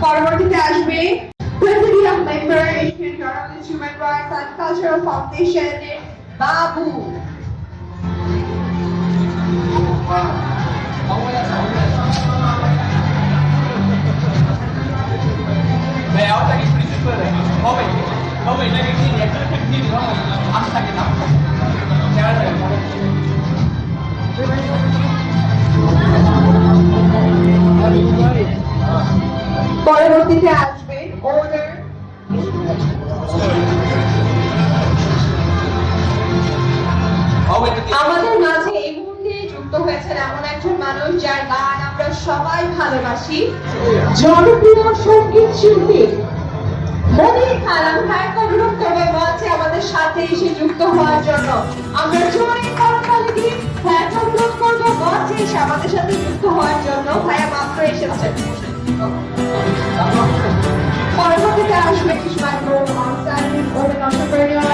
পরবর্তীতে আসবে President of Member Asian Journalist Human Rights and Cultural Foundation বাবু। পরবর্তীতে আসবে Order আমাদের মাঝে এই মুহূর্তে যুক্ত হয়েছেন এমন একজন মানুষ যার গান আমরা সবাই ভালোবাসি, জনপ্রিয় সঙ্গীত শিল্পী মনির খান। ভাইকে অনুরোধ করবো মঞ্চে আমাদের সাথে এসে যুক্ত হওয়ার জন্য। আমরা জোরে করতালি দিয়ে ভাইকে অনুরোধ করবো মঞ্চে এসে আমাদের সাথে যুক্ত হওয়ার জন্য। ভাইয়া মাত্র এসেছেন। পরবর্তীতে আসবে ইসমাইল আনসারী, entrepreneur,